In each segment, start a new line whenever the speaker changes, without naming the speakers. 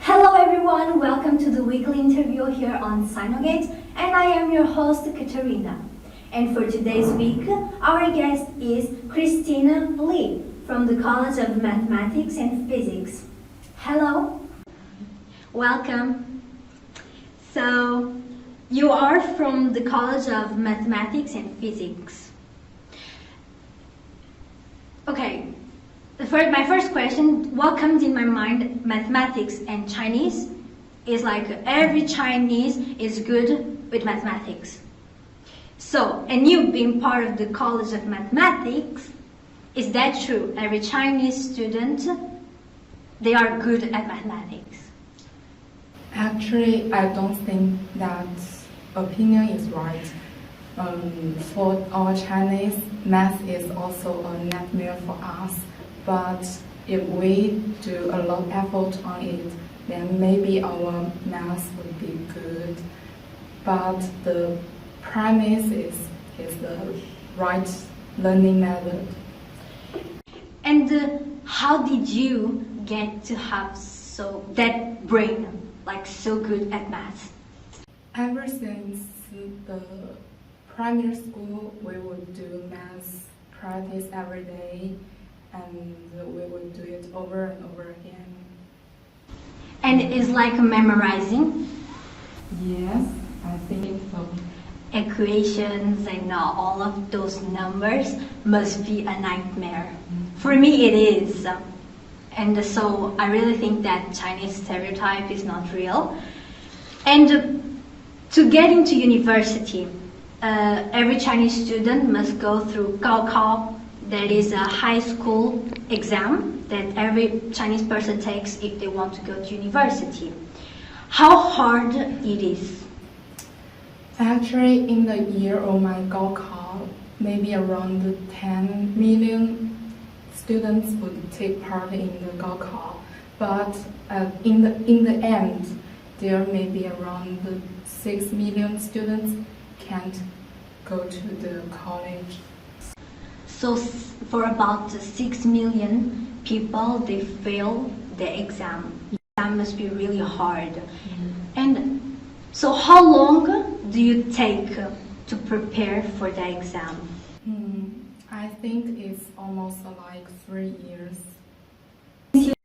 Hello everyone, welcome to the weekly interview here on SinoGate, and I am your host Katerina. And for today's week, our guest is Christina Lin from the College of Mathematics and Physics. Hello, welcome. So, you are from the College of Mathematics and Physics. Okay. My first question, what comes in my mind, mathematics and Chinese, is like every Chinese is good with mathematics. So, and you being part of the College of Mathematics, is that true? Every Chinese student, they are good at mathematics?
Actually, I don't think that opinion is right. For our Chinese, math is also a nightmare for us. But if we do a lot of effort on it, then maybe our math would be good. But the premise is the right learning method.
And how did you get to have that brain, like so good at math?
Ever since the primary school, we would do math practice every day. And we would do it over and over again.
And it's like memorizing?
Yes, I think so.
Equations and all of those numbers must be a nightmare. For me it is. And so I really think that Chinese stereotype is not real. And to get into university, every Chinese student must go through Gao Kao. That is a high school exam that every Chinese person takes if they want to go to university. How hard it is?
Actually, in the year of my Gao Kao, maybe around 10 million students would take part in the Gao Kao. But in the end, there may be around 6 million students can't go to the college.
So for about 6 million people, they fail the exam. The exam must be really hard. And so how long do you take to prepare for the exam?
I think it's almost like 3 years.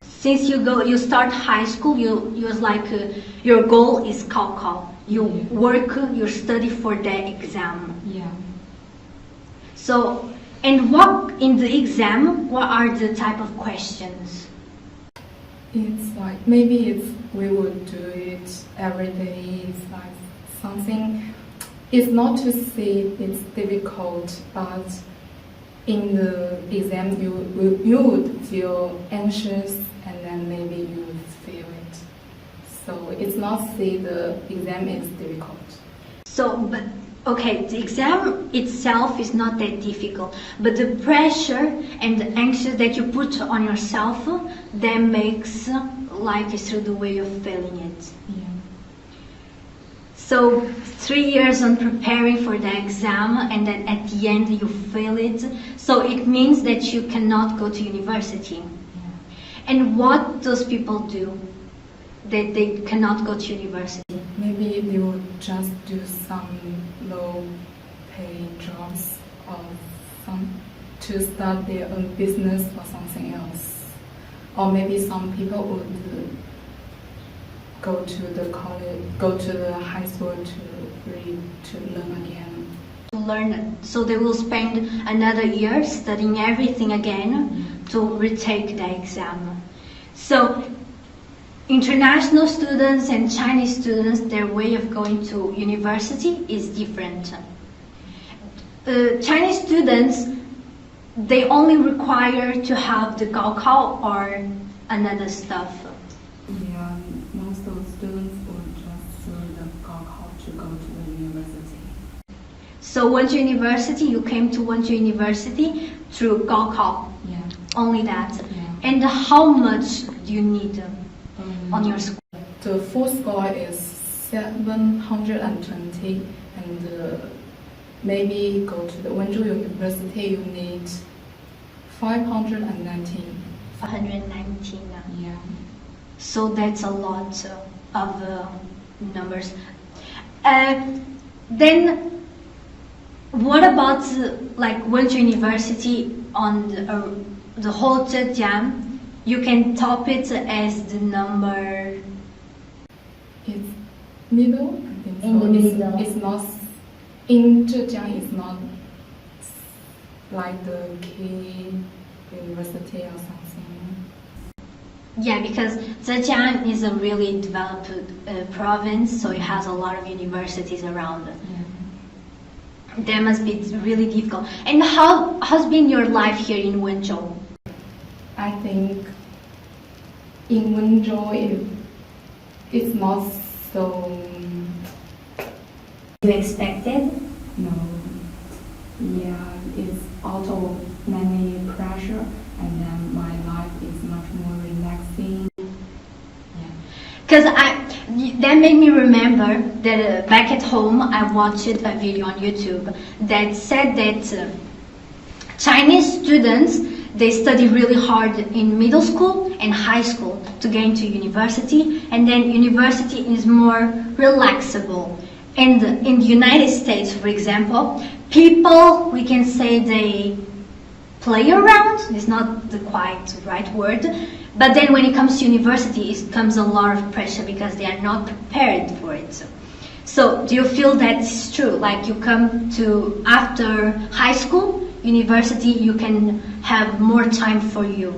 Since you start high school, your goal is Gao Kao. You work, you study for the exam.
Yeah.
So, and what in the exam, what are the type of questions?
It's like, maybe we would do it every day. It's like something, it's not to say it's difficult, but in the exam you would feel anxious and then maybe you would feel it. So it's not say the exam is difficult. Okay, the exam itself is not that difficult, but the pressure and the anxiety that you put on yourself, that makes life through the way of failing it. Yeah.
So 3 years on preparing for the exam, and then at the end you fail it. So it means that you cannot go to university.
Yeah.
And what those people do that they cannot go to university?
Maybe they would just do some low-paying jobs or to start their own business or something else. Or maybe some people would go to the college, go to the high school to learn again.
To learn, so they will spend another year studying everything again to retake the exam. So international students and Chinese students, their way of going to university is different. Chinese students, they only require to have the Gao Kao or another stuff.
Yeah, most of the students will just do the Gao Kao to go to the university.
So went to university, you went to university through Gao Kao.
Yeah.
Only that.
Yeah.
And how much do you need on your school?
The full score is 720, and maybe go to the Wenzhou University, you need 519.
119.
Yeah.
So that's a lot of numbers. Then what about like Wenzhou University on the whole Zhejiang? You can top it as the number.
It's middle. I think
In
so.
the middle.
It's not in Zhejiang. It's not like the key university or something.
Yeah, because Zhejiang is a really developed province, so it has a lot of universities around.
Yeah.
That must be really difficult. And how has been your life here in Wenzhou?
I think in Wenzhou it's not so.
You expected?
No. Yeah, it's out of many pressure, and then my life is much more relaxing. Yeah.
Because that made me remember that back at home I watched a video on YouTube that said that Chinese students, they study really hard in middle school and high school to get into university, and then university is more relaxable. And in the United States, for example, people, we can say they play around, it's not the quite right word, but then when it comes to university, it comes a lot of pressure because they are not prepared for it. So do you feel that's true? Like you come to, after high school, university, you can have more time for you?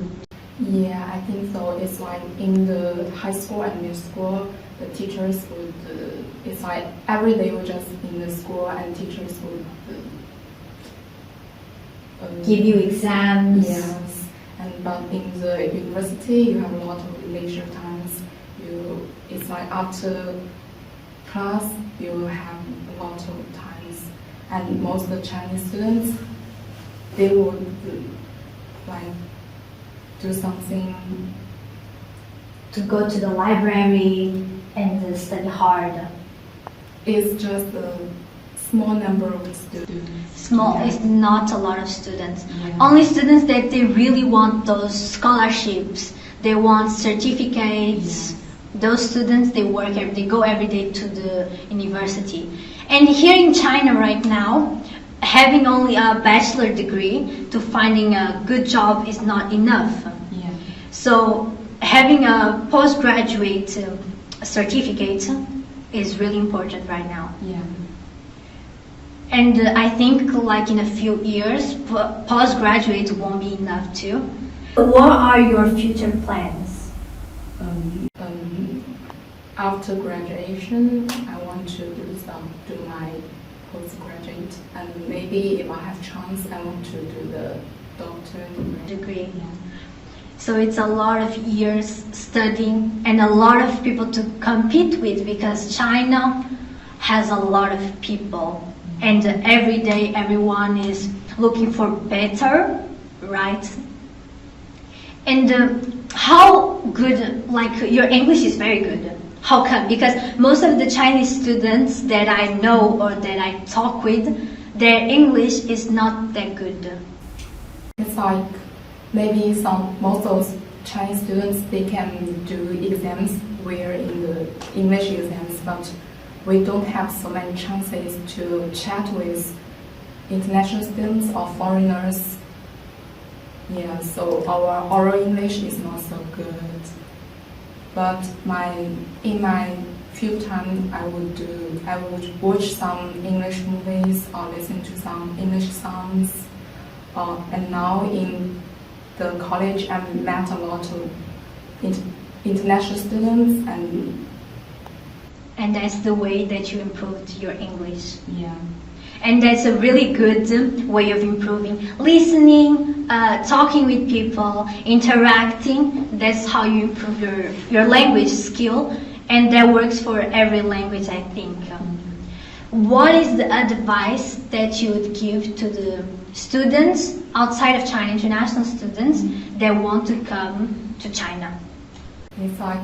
Yeah, I think so. It's like in the high school and middle school, the teachers would, it's like every day we're just in the school and teachers would
Give you exams.
Yes, but in the university you have a lot of leisure times. It's like after class you have a lot of times, and most of the Chinese students, they would like do something.
To go to the library and study hard.
It's just a small number of students.
Small,
Yeah.
it's not a lot of students.
Yeah.
Only students that they really want those scholarships, they want certificates.
Yes.
Those students, they go every day to the university. And here in China right now, having only a bachelor degree to finding a good job is not enough.
Yeah.
So having a postgraduate certificate is really important right now.
Yeah.
And I think like in a few years, postgraduate won't be enough too.
What are your future plans?
After graduation, I want to do my postgraduate, and maybe if I have chance, I want to do the doctorate
Degree.
Yeah.
So it's a lot of years studying and a lot of people to compete with because China has a lot of people and every day everyone is looking for better, right? And how good, like your English is very good. How come? Because most of the Chinese students that I know or that I talk with, their English is not that good.
It's like maybe most of Chinese students, they can do exams where in the English exams, but we don't have so many chances to chat with international students or foreigners. Yeah, so our oral English is not so good. But in my free time, I would watch some English movies or listen to some English songs. And now in the college, I met a lot of international students,
And that's the way that you improved your English.
yeah.
And that's a really good way of improving. Listening, talking with people, interacting, that's how you improve your language skill. And that works for every language, I think. What is the advice that you would give to the students outside of China, international students that want to come to China?
It's like,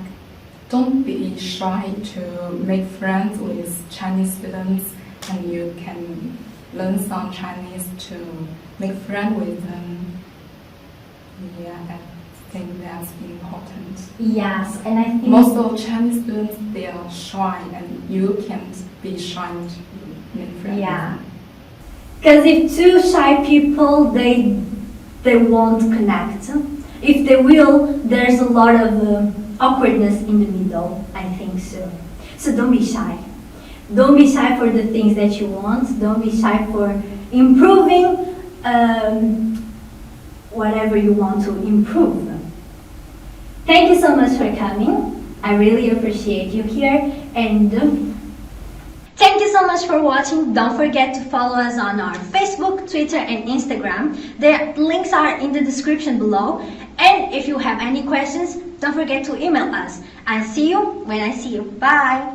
don't be shy to make friends with Chinese students, and you can learn some Chinese to make friends with them. Yeah, I think that's important.
Yes, and I think
Most of Chinese students, they are shy, and you can't be shy to make friends.
yeah. Because if two shy people, they won't connect. If they will, there's a lot of awkwardness in the middle, I think so. So don't be shy. Don't be shy for the things that you want. Don't be shy for improving whatever you want to improve. Thank you so much for coming. I really appreciate you here, and thank you so much for watching. Don't forget to follow us on our Facebook, Twitter, and Instagram. The links are in the description below. And if you have any questions, don't forget to email us. I'll see you when I see you. Bye!